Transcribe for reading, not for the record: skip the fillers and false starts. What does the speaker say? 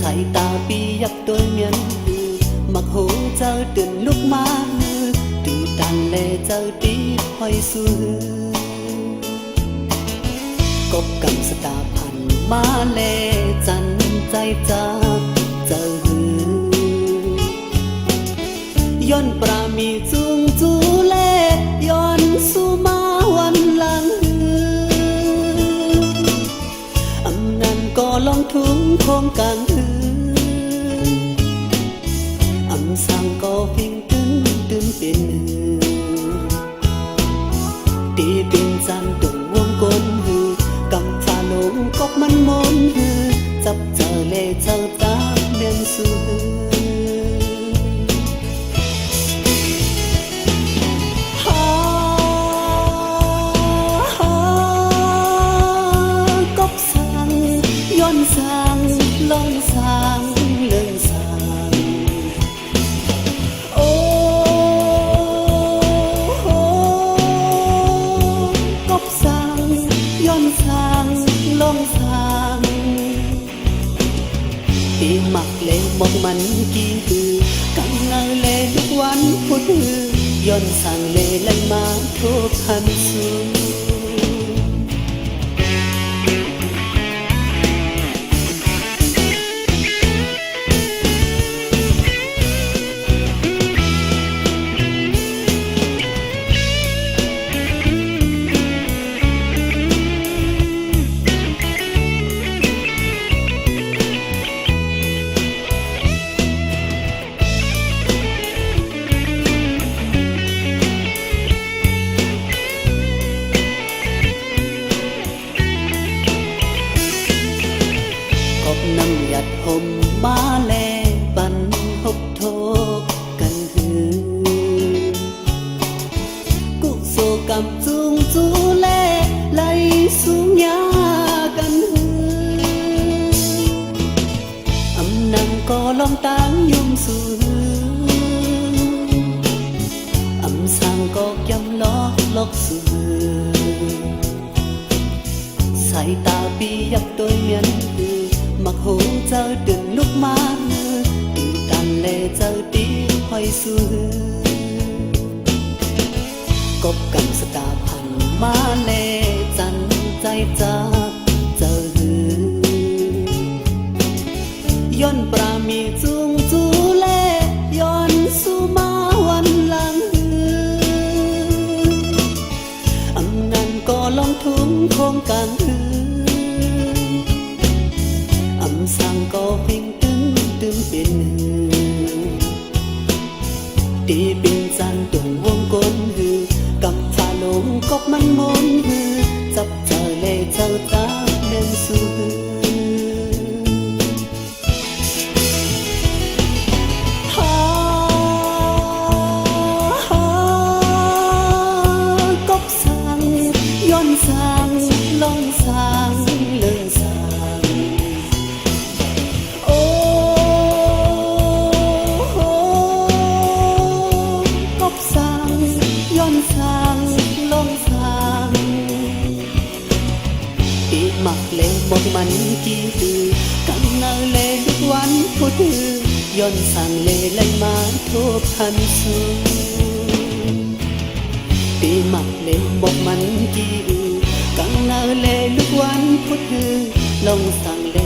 ายตาปียักตัวเมียนมักหูเจ้าตื่นลุกมาตื่นตันเลเจ้าตีหอยสู้กบกำสตาพันมาเลจันใจจากเจ้าย้อนปรามีจุงจูเลย้อนสู่มาวันหลังอำนั้นก็ลองทุ่งคงกลางอำสังก็พิงตึ้นเป็นตีเป็นจันตุงวงกลกำฟ้าลงกบมันมนจับเจอเลเจ้าตาเลียนสู่ลองสร้างเรื่องสร้างโอ้โหกบสร้างย้อนสร้างลองสร้างตีหมักเลมองมันกี่กังเงาเลทุกวันพุธย้อนสร้างเลไหลมาทุกพันสูน้ำหยัดห่มมาแลปันหกโทกันกุโซกำจุงจูแลไหลสูงยากันอำนังก็ลองตั้งยมสูอำสังก็ยำลอกสูสายตาปียักตัวเมียนมักหูเจ้าตื่นลุกมาตื่นตันเลเจ้าตีหอยสู้กบกันสตาพันมาเลจันใจจากเจ้าย้อนปรามีจุงจูเลย้อนสู่มาวันหลังอำนั้นก็ลองทุ่งคงกลางสังก็เพ่งตึ้นเป็นตีเป็นจันตุงวงกลกับฟ้าลงกบมันมนจับเจอเลเจ้าตาเล่นสู่กบสังย้อนสังลองสังเลื่อนสังหมักเลบอกมันกี่กังเงาเลทุกวันพุธย้อนสั่งเลไหลมาทุกพันสูตีหมักเลบอกมันกี่กังเงาเลทุกวันพุธลองสั่งเล